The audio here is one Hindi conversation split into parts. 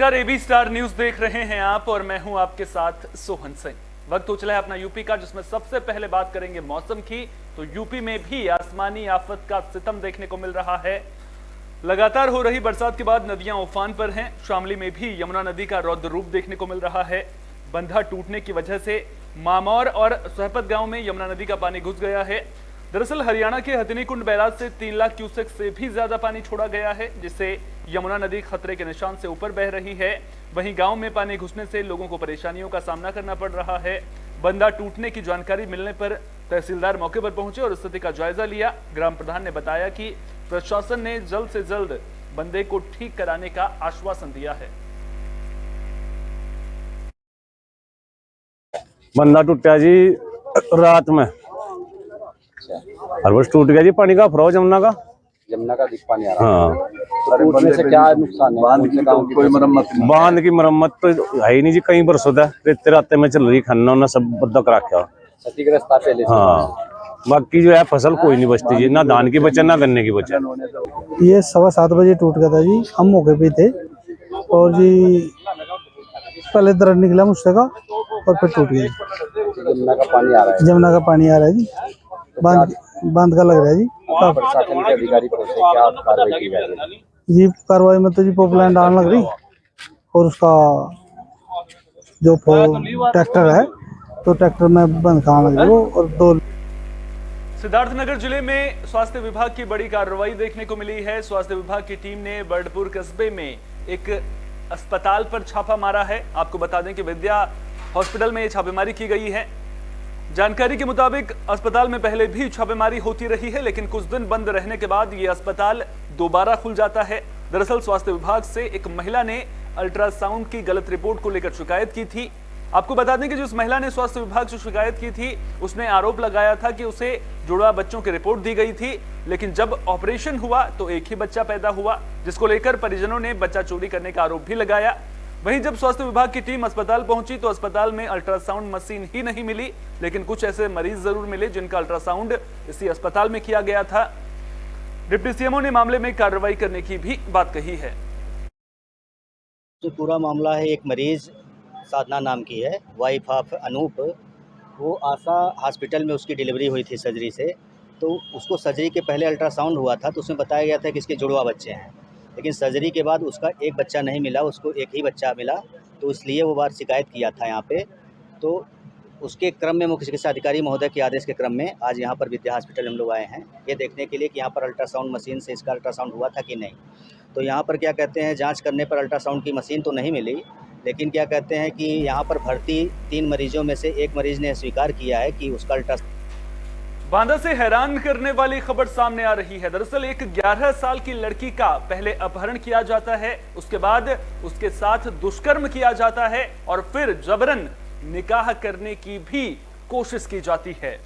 नमस्कार, एबी स्टार न्यूज देख रहे हैं आप और मैं हूं आपके साथ सोहन सिंह। वक्त हो चला है अपना यूपी का, जिसमें सबसे पहले बात करेंगे मौसम की। तो यूपी में भी आसमानी आफत का सितम देखने को मिल रहा है। लगातार हो रही बरसात के बाद नदियां उफान पर हैं। शामली में भी यमुना नदी का रौद्र रूप देखने को मिल रहा है। बंधा टूटने की वजह से मामौर और सोहपत गांव में यमुना नदी का पानी घुस गया है। दरअसल हरियाणा के हथिनी कुंड बैराज से 3 लाख क्यूसेक से भी ज्यादा पानी छोड़ा गया है, जिससे यमुना नदी खतरे के निशान से ऊपर बह रही है। वहीं गांव में पानी घुसने से लोगों को परेशानियों का सामना करना पड़ रहा है। बंधा टूटने की जानकारी मिलने पर तहसीलदार मौके पर पहुंचे और स्थिति का जायजा लिया। ग्राम प्रधान ने बताया कि प्रशासन ने जल्द से जल्द बंधे को ठीक कराने का आश्वासन दिया है। बंदा टूटा जी रात में, हर बस टूट गया जी। पानी का फराव जमुना का दिख पानी आ रहा है। हाँ, तो टूटने से क्या नुकसान है? कोई मरम्मत नहीं? बांध की मरम्मत तो है ही नहीं जी। कई बरसों तक रेते राते में चल रही, खन्ना उन्ना सब बद्दा करा के। क्षतिग्रस्त पहले से। हाँ, बाकी जो है फसल कोई नहीं बचती जी, ना धान की बचे ना गन्ने की बचे। ये 7:15 बजे टूट गया था जी। हम मौके पे थे और जी पहले दर्द निकला मुझसे का और फिर टूट गया। जमुना का पानी आ रहा है। जमुना का पानी आ रहा है जी। बांध का लग रहा है जी। प्रशासन के अधिकारी पहुंचे, क्या कार्रवाई की जा रही है? जी कार्रवाई में तो जी पोपलाइन डालने लग रही और उसका जो ट्रैक्टर है तो ट्रैक्टर में बंद खाने लग रही और 2। सिद्धार्थनगर जिले में स्वास्थ्य विभाग की बड़ी कार्रवाई देखने को मिली है। स्वास्थ्य विभाग की टीम ने बर्डपुर कस्बे में एक अस्पताल पर छापा मारा है। आपको बता दें कि विद्या हॉस्पिटल में ये छापेमारी की गई है। जानकारी के मुताबिक अस्पताल में पहले भी छापेमारी होती रही है, लेकिन कुछ दिन बंद रहने के बाद ये अस्पताल दोबारा खुल जाता है। दरअसल स्वास्थ्य विभाग से एक महिला ने अल्ट्रासाउंड की गलत रिपोर्ट को लेकर शिकायत की थी। आपको बता दें कि जिस महिला ने स्वास्थ्य विभाग से शिकायत की थी, उसने आरोप लगाया था कि उसे जुड़वा बच्चों की रिपोर्ट दी गई थी, लेकिन जब ऑपरेशन हुआ तो एक ही बच्चा पैदा हुआ, जिसको लेकर परिजनों ने बच्चा चोरी करने का आरोप भी लगाया। वहीं जब स्वास्थ्य विभाग की टीम अस्पताल पहुंची तो अस्पताल में अल्ट्रासाउंड मशीन ही नहीं मिली, लेकिन कुछ ऐसे मरीज जरूर मिले जिनका अल्ट्रासाउंड इसी अस्पताल में किया गया था। डिप्टी सीएमओ ने मामले में कार्रवाई करने की भी बात कही है। जो पूरा मामला है, एक मरीज साधना नाम की है, वाइफ ऑफ अनूप। वो आशा हॉस्पिटल में उसकी डिलीवरी हुई थी सर्जरी से। तो उसको सर्जरी के पहले अल्ट्रासाउंड हुआ था तो उसमें बताया गया था कि इसके जुड़वा बच्चे हैं, लेकिन सर्जरी के बाद उसका एक बच्चा नहीं मिला, उसको एक ही बच्चा मिला। तो इसलिए वो बार शिकायत किया था यहाँ पे। तो उसके क्रम में मुख्य चिकित्सा अधिकारी महोदय के आदेश के क्रम में आज यहाँ पर विद्या हॉस्पिटल हम लोग आए हैं, ये देखने के लिए कि यहाँ पर अल्ट्रासाउंड मशीन से इसका अल्ट्रासाउंड हुआ था कि नहीं। तो यहाँ पर क्या कहते हैं, जांच करने पर अल्ट्रासाउंड की मशीन तो नहीं मिली, लेकिन क्या कहते हैं कि यहाँ पर भर्ती 3 मरीजों में से एक मरीज ने स्वीकार किया है कि उसका अल्ट्रासाउंड। बांदा से हैरान करने वाली खबर सामने आ रही है। दरअसल एक 11 साल की लड़की का पहले अपहरण किया जाता है, उसके बाद उसके साथ दुष्कर्म किया जाता है और फिर जबरन निकाह करने की भी कोशिश की जाती है।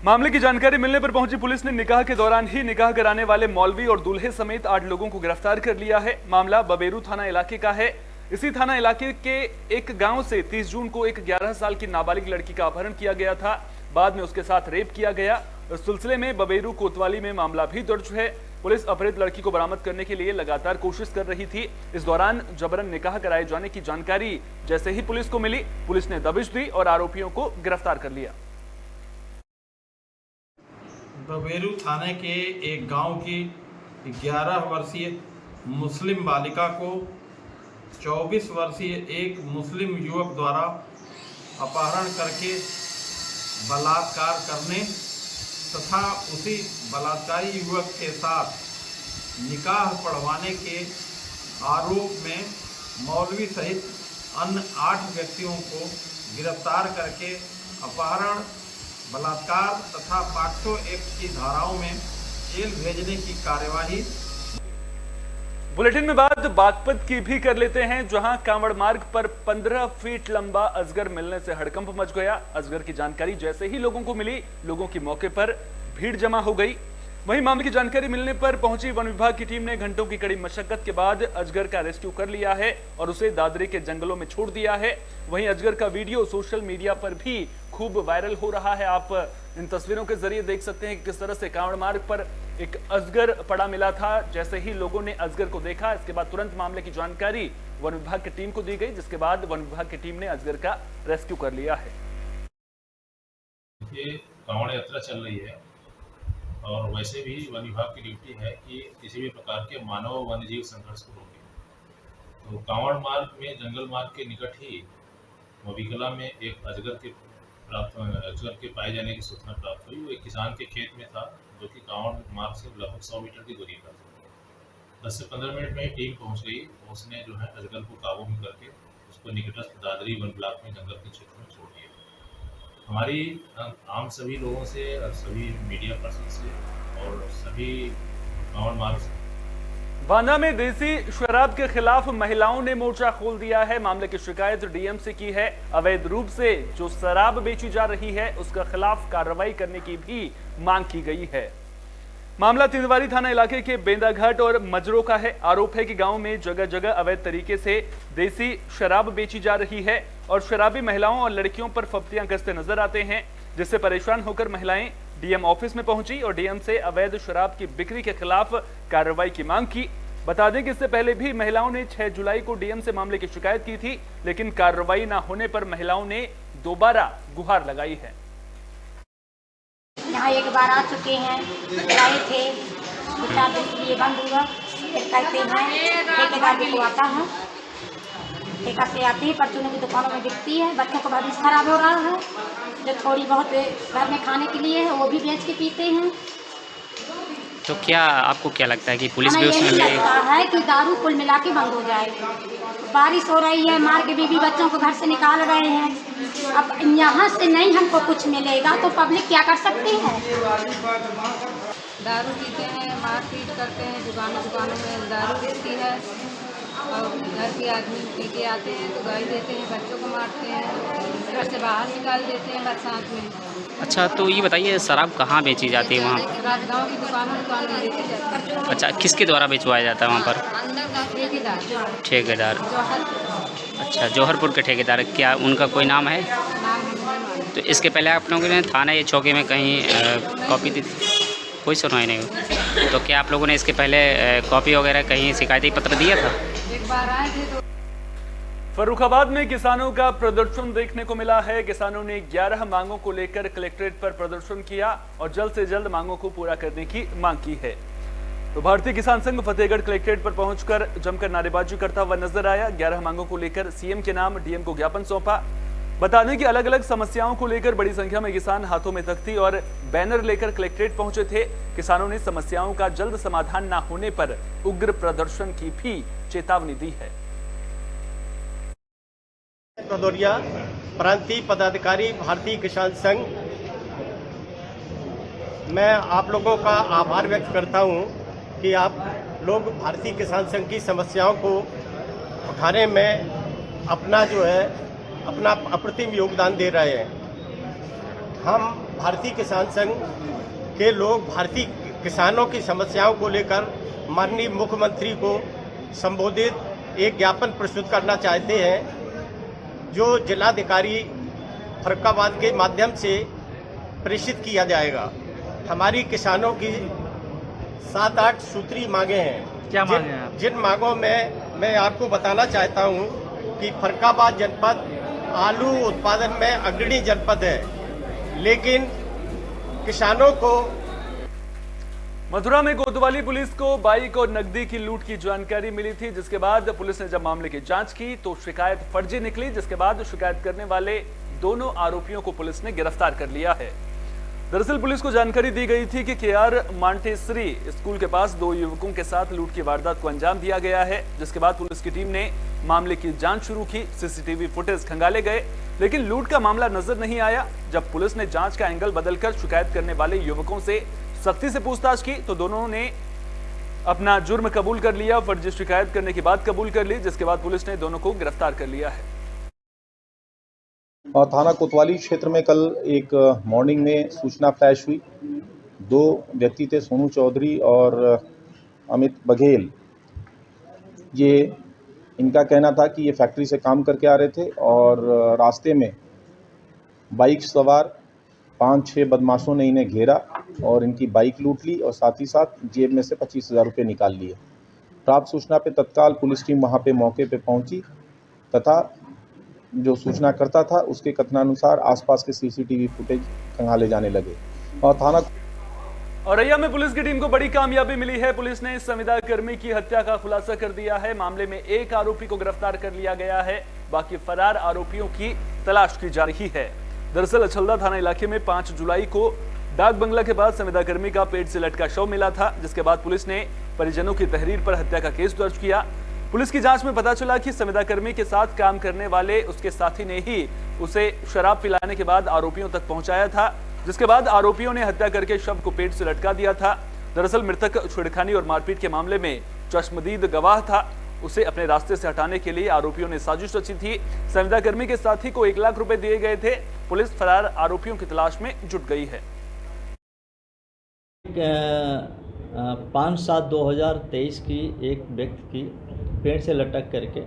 मामले की जानकारी मिलने पर पहुंची पुलिस ने निकाह के दौरान ही निकाह कराने वाले मौलवी और दूल्हे समेत 8 लोगों को गिरफ्तार कर लिया है। मामला बबेरू थाना इलाके का है। इसी थाना इलाके के एक गांव से 30 जून को एक 11 साल की नाबालिग लड़की का अपहरण किया गया था। बाद में उसके साथ रेप किया गया। इस सिलसिले में बबेरू कोतवाली में मामला भी दर्ज है। पुलिस अपहृत लड़की को बरामद करने के लिए लगातार कोशिश कर रही थी। इस दौरान जबरन निकाह कराए जाने की जानकारी जैसे ही पुलिस को मिली, पुलिस ने दबिश दी और आरोपियों को गिरफ्तार कर लिया। बबेरू थाने के एक गांव की 11 वर्षीय मुस्लिम बालिका को 24 वर्षीय एक मुस्लिम युवक द्वारा अपहरण करके बलात्कार करने तथा उसी बलात्कारी युवक के साथ निकाह पढ़वाने के आरोप में मौलवी सहित अन्य 8 व्यक्तियों को गिरफ्तार करके अपहरण, बलात्कार तथा पॉक्सो एक्ट की धाराओं में जेल भेजने की कार्यवाही। बुलेटिन में बागपत की भी कर लेते हैं, जहां कांवड़ मार्ग पर 15 फीट लंबा अजगर मिलने से हड़कंप मच गया। अजगर की जानकारी जैसे ही लोगों को मिली, लोगों की मौके पर भीड़ जमा हो गई। वहीं मामले की जानकारी मिलने पर पहुंची वन विभाग की टीम ने घंटों की कड़ी मशक्कत के बाद अजगर का रेस्क्यू कर लिया है और उसे दादरी के जंगलों में छोड़ दिया है। वहीं अजगर का वीडियो सोशल मीडिया पर भी खूब वायरल हो रहा है। आप इन तस्वीरों के जरिए देख सकते हैं कि किस तरह से कांवड़ मार्ग पर एक अजगर पड़ा मिला था। जैसे ही लोगों ने अजगर को देखा, इसके बाद तुरंत मामले की जानकारी वन विभाग की टीम को दी गई, जिसके बाद वन विभाग की टीम ने अजगर का रेस्क्यू कर लिया है। ये कांवड़ यात्रा चल रही है और वैसे भी वन विभाग की ड्यूटी है कि किसी भी प्रकार के मानव वन्य जीव संघर्ष को रोके। तो कांवड़ मार्ग में, जंगल मार्ग के निकट ही मोबिकला में एक अजगर के पाए जाने की सूचना प्राप्त हुई। वो एक किसान के खेत में था, जो कि कांवड़ मार्ग से लगभग 100 मीटर की दूरी पर था। 10 से 15 मिनट में टीम पहुंच गई। उसने जो है अजगर को काबू में करके उसको निकटस्थ दादरी वन ब्लॉक में जंगल के क्षेत्र में छोड़ दिया। हमारी आम सभी लोगों से और सभी मीडिया पर्सन से और सभी कांवड़ मार्ग से बांदा में देसी शराब के खिलाफ महिलाओं ने मोर्चा खोल दिया है। मामले की शिकायत डीएम से की है। अवैध रूप से जो शराब बेची जा रही है, उसके खिलाफ कार्रवाई करने की भी मांग की गई है। मामला तिंदवारी थाना इलाके के बेंदाघाट और मजरों का है। आरोप है कि गांव में जगह जगह अवैध तरीके से देसी शराब बेची जा रही है और शराबी महिलाओं और लड़कियों पर फप्तियां कसते नजर आते हैं, जिससे परेशान होकर महिलाएं डीएम ऑफिस में पहुंची और डीएम से अवैध शराब की बिक्री के खिलाफ कार्रवाई की मांग की। बता दें कि इससे पहले भी महिलाओं ने 6 जुलाई को डीएम से मामले की शिकायत की थी, लेकिन कार्रवाई न होने पर महिलाओं ने दोबारा गुहार लगाई है। यहाँ एक बार आ चुके हैं, आए थे, 2-4 दिन के लिए बंद हुआ। फिर कहते हैं ठेकेदार भी को आता है, ठेका से आते ही परचूनों की दुकानों में बिकती है। बच्चों का भविष्य खराब हो रहा है। जो थोड़ी बहुत घर में खाने के लिए है, वो भी बेच के पीते हैं। तो क्या आपको क्या लगता है कि पुलिस भी हमें उसमें यही लगता है कि दारू कुल मिला के बंद हो जाए। बारिश हो रही है, मार के बीबी बच्चों को घर से निकाल रहे हैं। अब यहाँ से नहीं हमको कुछ मिलेगा तो पब्लिक क्या कर सकती है? दारू पीते हैं, मारपीट करते हैं, दुकानों में दारू बिकती है और घर के आदमी पी के आते हैं तो गाली देते हैं, बच्चों को मारते हैं, घर से बाहर निकाल देते हैं बरसात में। अच्छा, तो ये बताइए शराब कहाँ बेची जाती है वहाँ? राजगांव की दुकानों में बेची जाती है। अच्छा, किसके द्वारा बेचवाया जाता है वहाँ पर? ठेकेदार। अच्छा, जौहरपुर के ठेकेदार। क्या उनका कोई नाम है? तो इसके पहले आप लोगों ने थाना या चौकी में कहीं कॉपी दी थी? कोई सुनवाई नहीं हुई। तो क्या आप लोगों ने इसके पहले कॉपी वगैरह कहीं शिकायती पत्र दिया था? एक बार आए थे तो फर्रुखाबाद में किसानों का प्रदर्शन देखने को मिला है। किसानों ने 11 मांगों को लेकर कलेक्ट्रेट पर प्रदर्शन किया और जल्द से जल्द मांगों को पूरा करने की मांग की है। तो भारतीय किसान संघ फतेहगढ़ कलेक्ट्रेट पर पहुंचकर जमकर नारेबाजी करता हुआ नजर आया। 11 मांगों को लेकर सीएम के नाम डीएम को ज्ञापन सौंपा। बता दें कि अलग अलग समस्याओं को लेकर बड़ी संख्या में किसान हाथों में तख्ती और बैनर लेकर कलेक्ट्रेट पहुंचे थे। किसानों ने समस्याओं का जल्द समाधान न होने पर उग्र प्रदर्शन की भी चेतावनी दी है। भदौरिया, प्रांतीय पदाधिकारी भारतीय किसान संघ। मैं आप लोगों का आभार व्यक्त करता हूं कि आप लोग भारतीय किसान संघ की समस्याओं को उठाने में अपना अप्रतिम योगदान दे रहे हैं। हम भारतीय किसान संघ के लोग भारतीय किसानों की समस्याओं को लेकर माननीय मुख्यमंत्री को संबोधित एक ज्ञापन प्रस्तुत करना चाहते हैं, जो जिलाधिकारी फर्रुखाबाद के माध्यम से प्रेषित किया जाएगा। हमारी किसानों की 7-8 सूत्री मांगे हैं। क्या मांगे हैं? जिन मांगों में मैं आपको बताना चाहता हूं कि फर्रुखाबाद जनपद आलू उत्पादन में अग्रणी जनपद है, लेकिन किसानों को मथुरा में कोतवाली पुलिस को बाइक और नकदी की लूट की जानकारी मिली थी, जिसके बाद पुलिस ने जब मामले की जांच की तो शिकायत फर्जी निकली, जिसके बाद शिकायत करने वाले दोनों आरोपियों को पुलिस ने गिरफ्तार कर लिया है। दरअसल पुलिस को जानकारी दी गई थी कि केआर मांटेसरी स्कूल के पास 2 युवकों के साथ लूट की वारदात को अंजाम दिया गया है, जिसके बाद पुलिस की टीम ने मामले की जांच शुरू की। सीसीटीवी फुटेज खंगाले गए, लेकिन लूट का मामला नजर नहीं आया। जब पुलिस ने जांच का एंगल बदलकर शिकायत करने वाले युवकों से सख्ती से पूछताछ की तो दोनों ने अपना जुर्म कबूल कर लिया। फर्जी शिकायत करने की बात कबूल कर ली, जिसके बाद पुलिस ने दोनों को गिरफ्तार कर लिया है। थाना कोतवाली क्षेत्र में कल एक मॉर्निंग में सूचना फ्लैश हुई। 2 व्यक्ति थे, सोनू चौधरी और अमित बघेल। ये इनका कहना था कि ये फैक्ट्री से काम करके आ रहे थे और रास्ते में बाइक सवार 5-6 बदमाशों ने इन्हें घेरा और इनकी बाइक लूट ली और साथ ही साथ जेब में से 25,000 रुपये निकाल लिए। प्राप्त सूचना पे तत्काल पुलिस टीम वहां पे मौके पे पहुंची तथा जो सूचनाकर्ता था उसके कथनानुसार आसपास के सीसीटीवी फुटेज खंगाले जाने लगे और थाना औरैया में पुलिस की टीम को बड़ी कामयाबी मिली है। पुलिस ने संविदा कर्मी की हत्या का खुलासा कर दिया है। मामले में एक आरोपी को गिरफ्तार कर लिया गया है, बाकी फरार आरोपियों की तलाश की जा रही है। दरअसल अछलदा थाना इलाके में 5 जुलाई को डाक बंगला के पास संविदा कर्मी का पेट से लटका शव मिला था, जिसके बाद पुलिस ने परिजनों की तहरीर पर हत्या का केस दर्ज किया। पुलिस की जांच में पता चला कि संविदा कर्मी के साथ काम करने वाले उसके साथी ने ही उसे शराब पिलाने के बाद आरोपियों तक पहुंचाया था, जिसके बाद आरोपियों ने हत्या करके शव को पेट से लटका दिया था। दरअसल मृतक छेड़खानी और मारपीट के मामले में चश्मदीद गवाह था, उसे अपने रास्ते से हटाने के लिए आरोपियों ने साजिश रची थी। संविदा कर्मी के साथी को 1 लाख रुपए दिए गए थे। पुलिस फरार आरोपियों की तलाश में जुट गई है। 5/7/2023 की एक व्यक्ति की पेड़ से लटक करके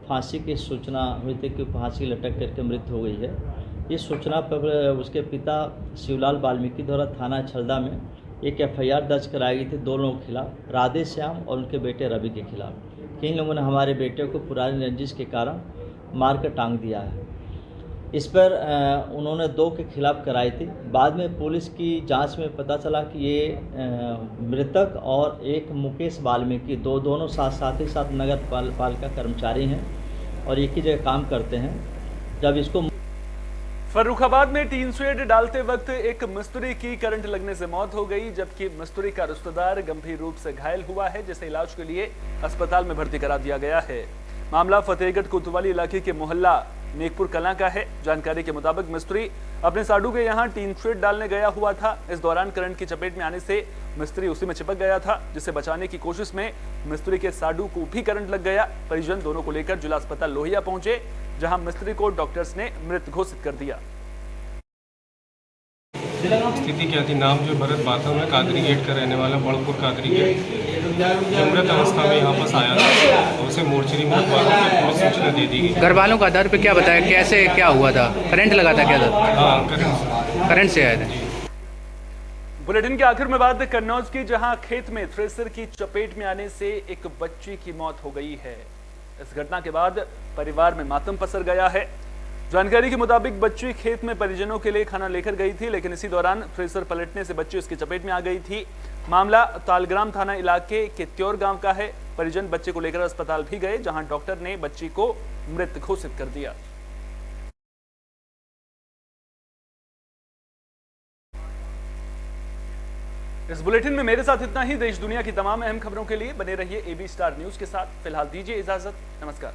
फांसी की सूचना हुई थी कि फांसी लटक करके मृत्यु हो गई है। इस सूचना पर उसके पिता शिवलाल वाल्मीकि द्वारा थाना अछलदा में एक FIR दर्ज कराई गई थी 2 लोगों के खिलाफ, राधे श्याम और उनके बेटे रवि के खिलाफ। इन लोगों ने हमारे बेटे को पुरानी रंजिश के कारण मार कर टांग दिया है। इस पर उन्होंने 2 के खिलाफ कराई थी। बाद में पुलिस की जांच में पता चला कि ये मृतक और एक मुकेश वाल्मीकि दोनों साथ ही साथ नगर पालिका कर्मचारी हैं और एक ही जगह काम करते हैं। जब इसको फर्रुखाबाद में टीन शेड डालते वक्त एक मिस्त्री की करंट लगने से मौत हो गई, जबकि मिस्त्री का रिश्तेदार गंभीर रूप से घायल हुआ है, जिसे इलाज के लिए अस्पताल में भर्ती करा दिया गया है। मामला फतेहगढ़ कोतवाली इलाके के मोहल्ला नेकपुर कलां का है। जानकारी के मुताबिक मिस्त्री अपने साडू के यहां टीन शेड डालने गया हुआ था। इस दौरान करंट की चपेट में आने से मिस्त्री उसी में चिपक गया था, जिसे बचाने की कोशिश में मिस्त्री के साडू को भी करंट लग गया। परिजन दोनों को लेकर जिला अस्पताल लोहिया पहुंचे, जहां मिस्त्री को डॉक्टर्स ने मृत घोषित कर दिया। स्थिति क्या थी? नाम जो भरत बाथम है, कादरी गेट का रहने वाला, बड़पुर कादरी गेट। जो मृत अवस्था में यहाँ पास आया था, उसे मोर्चरी में पुलिस सूचना दे दी गई। घर वालों का आधार पे क्या बताया, कैसे क्या हुआ था? करंट लगा था क्या था? हाँ, करंट से आया था। बुलेटिन के आखिर में बात कन्नौज की, जहां खेत में थ्रेसर की चपेट में आने से एक बच्ची की मौत हो गई है। इस घटना के बाद परिवार में मातम पसर गया है। जानकारी के मुताबिक बच्ची खेत में परिजनों के लिए खाना लेकर गई थी, लेकिन इसी दौरान थ्रेसर पलटने से बच्ची उसकी चपेट में आ गई थी। मामला तालग्राम थाना इलाके के त्योर गांव का है। परिजन बच्चे को लेकर अस्पताल भी गए, जहां डॉक्टर ने बच्ची को मृत घोषित कर दिया। इस बुलेटिन में मेरे साथ इतना ही। देश दुनिया की तमाम अहम खबरों के लिए बने रहिए AB स्टार न्यूज के साथ। फिलहाल दीजिए इजाजत। नमस्कार।